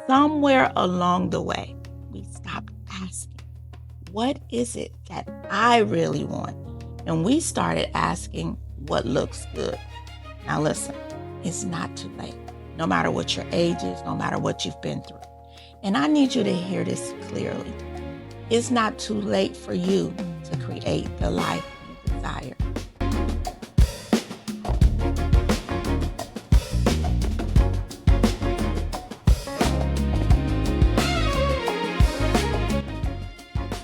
Somewhere along the way, we stopped asking, what is it that I really want? And we started asking, what looks good? Now, listen, it's not too late. No matter what your age is, no matter what you've been through. And I need you to hear this clearly. It's not too late for you to create the life you desire.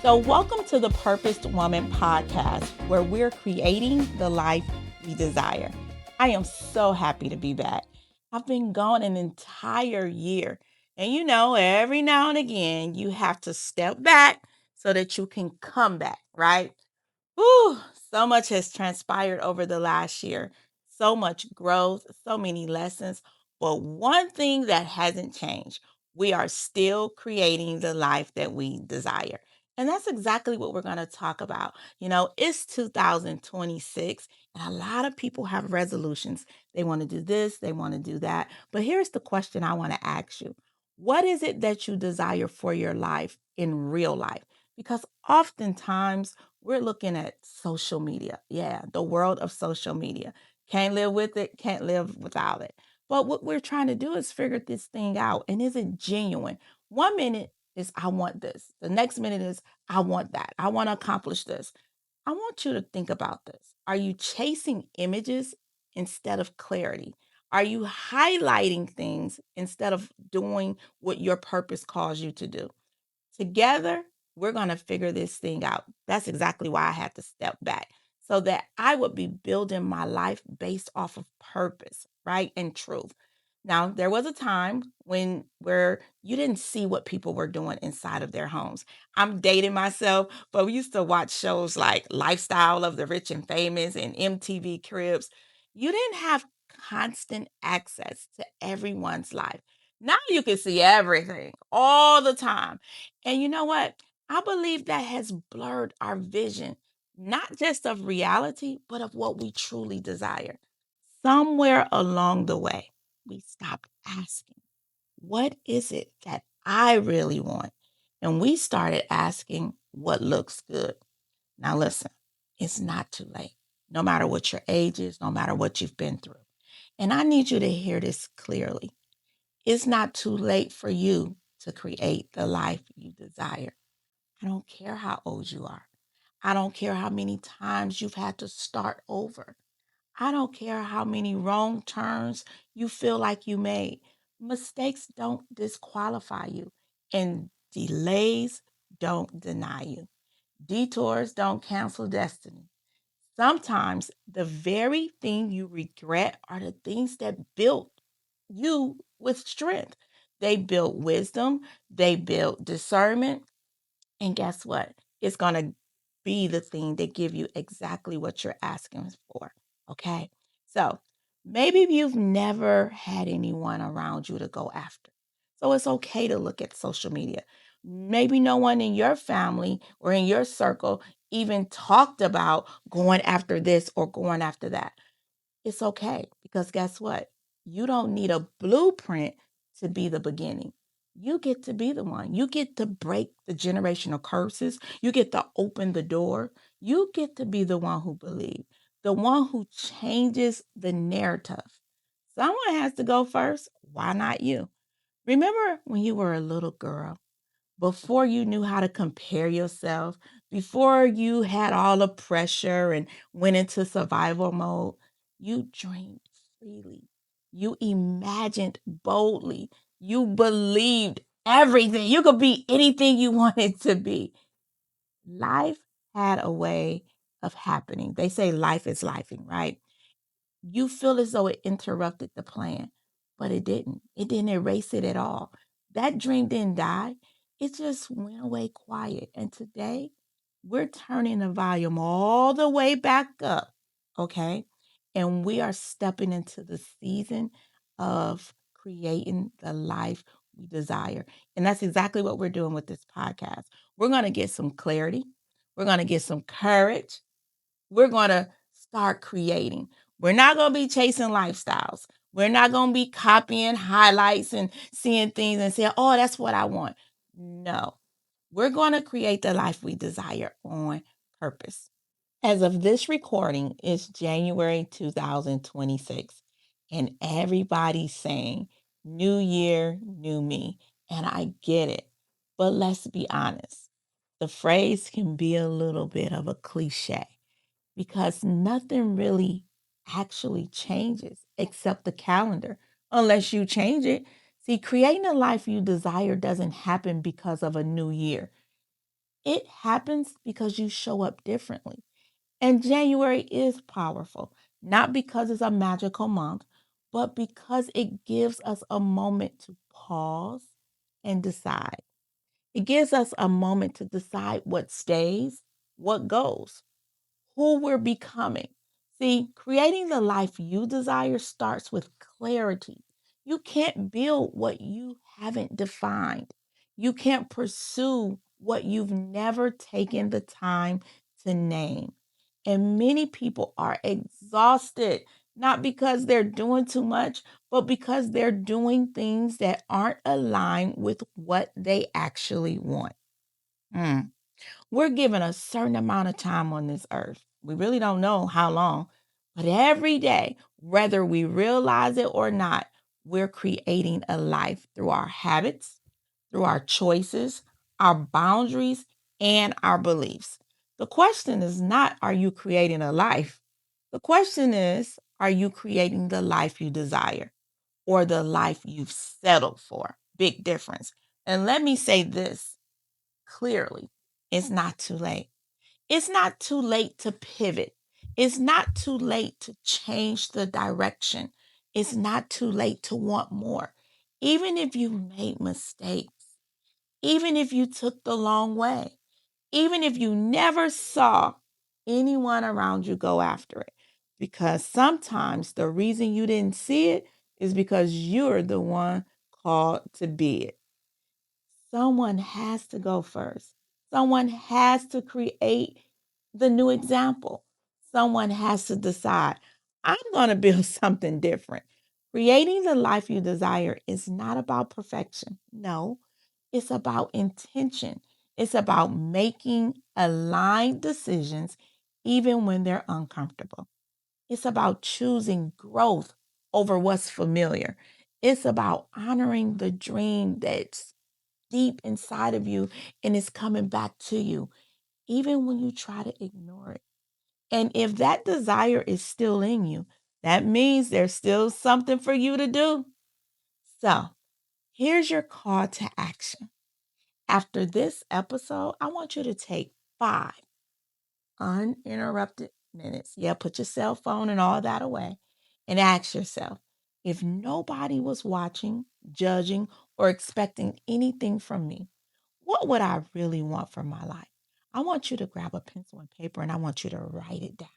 So, welcome to the Purposed Woman podcast, where we're creating the life we desire. I am so happy to be back. I've been gone an entire year. And every now and again, you have to step back so that you can come back, right? Whew, so much has transpired over the last year. So much growth, so many lessons. But one thing that hasn't changed, we are still creating the life that we desire. And that's exactly what we're going to talk about. It's 2026, and a lot of people have resolutions. They want to do this, they want to do that. But here's the question I want to ask you. What is it that you desire for your life in real life? Because oftentimes we're looking at social media. Yeah, the world of social media. Can't live with it, can't live without it. But what we're trying to do is figure this thing out. And is it genuine? One minute is, I want this. The next minute is, I want that. I want to accomplish this. I want you to think about this. Are you chasing images instead of clarity? Are you highlighting things instead of doing what your purpose calls you to do? Together, we're going to figure this thing out. That's exactly why I had to step back so that I would be building my life based off of purpose, right? And truth. Now, there was a time where you didn't see what people were doing inside of their homes. I'm dating myself, but we used to watch shows like Lifestyle of the Rich and Famous and MTV Cribs. You didn't have constant access to everyone's life. Now you can see everything all the time. And you know what? I believe that has blurred our vision, not just of reality, but of what we truly desire. Somewhere along the way, we stopped asking, what is it that I really want? And we started asking, what looks good? Now, listen, it's not too late. No matter what your age is, no matter what you've been through. And I need you to hear this clearly. It's not too late for you to create the life you desire. I don't care how old you are. I don't care how many times you've had to start over. I don't care how many wrong turns you feel like you made. Mistakes don't disqualify you, and delays don't deny you. Detours don't cancel destiny. Sometimes the very thing you regret are the things that built you with strength. They built wisdom, they built discernment, and guess what? It's going to be the thing that give you exactly what you're asking for. Okay? So, maybe you've never had anyone around you to go after. So it's okay to look at social media. Maybe no one in your family or in your circle even talked about going after this or going after that. It's okay because guess what? You don't need a blueprint to be the beginning. You get to be the one. You get to break the generational curses. You get to open the door. You get to be the one who believes, the one who changes the narrative. Someone has to go first. Why not you? Remember when you were a little girl, before you knew how to compare yourself, before you had all the pressure and went into survival mode, you dreamed freely. You imagined boldly. You believed everything. You could be anything you wanted to be. Life had a way of happening. They say life is lifing, right? You feel as though it interrupted the plan, but it didn't. It didn't erase it at all. That dream didn't die. It just went away quiet. And today, we're turning the volume all the way back up, okay? And we are stepping into the season of creating the life we desire. And that's exactly what we're doing with this podcast. We're going to get some clarity. We're going to get some courage. We're going to start creating. We're not going to be chasing lifestyles. We're not going to be copying highlights and seeing things and saying, oh, that's what I want. No, we're going to create the life we desire on purpose. As of this recording, it's January 2026, and everybody's saying, New Year, new me. And I get it. But let's be honest, the phrase can be a little bit of a cliche because nothing really actually changes except the calendar, unless you change it. See, creating a life you desire doesn't happen because of a new year, it happens because you show up differently. And January is powerful, not because it's a magical month, but because it gives us a moment to pause and decide. It gives us a moment to decide what stays, what goes, who we're becoming. See, creating the life you desire starts with clarity. You can't build what you haven't defined. You can't pursue what you've never taken the time to name. And many people are exhausted, not because they're doing too much, but because they're doing things that aren't aligned with what they actually want. Mm. We're given a certain amount of time on this earth. We really don't know how long, but every day, whether we realize it or not, we're creating a life through our habits, through our choices, our boundaries, and our beliefs. The question is not, are you creating a life? The question is, are you creating the life you desire or the life you've settled for? Big difference. And let me say this clearly, it's not too late. It's not too late to pivot. It's not too late to change the direction. It's not too late to want more. Even if you made mistakes, even if you took the long way, even if you never saw anyone around you go after it. Because sometimes the reason you didn't see it is because you're the one called to be it. Someone has to go first. Someone has to create the new example. Someone has to decide, I'm going to build something different. Creating the life you desire is not about perfection. No, it's about intention. It's about making aligned decisions even when they're uncomfortable. It's about choosing growth over what's familiar. It's about honoring the dream that's deep inside of you and it's coming back to you, even when you try to ignore it. And if that desire is still in you, that means there's still something for you to do. So here's your call to action. After this episode, I want you to take 5 uninterrupted minutes. Yeah, put your cell phone and all that away and ask yourself, if nobody was watching, judging, or expecting anything from me, what would I really want for my life? I want you to grab a pencil and paper and I want you to write it down.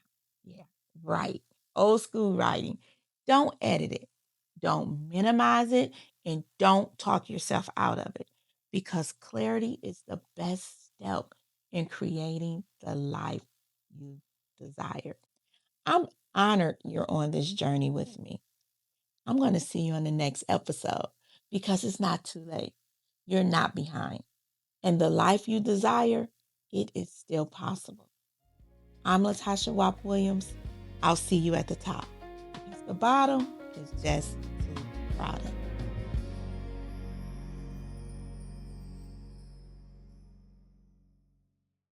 Yeah, write. Old school writing. Don't edit it. Don't minimize it and don't talk yourself out of it because clarity is the best step in creating the life you desire. I'm honored you're on this journey with me. I'm going to see you on the next episode because it's not too late. You're not behind. And the life you desire, it is still possible. I'm Latasha Wap Williams. I'll see you at the top because the bottom is just too crowded.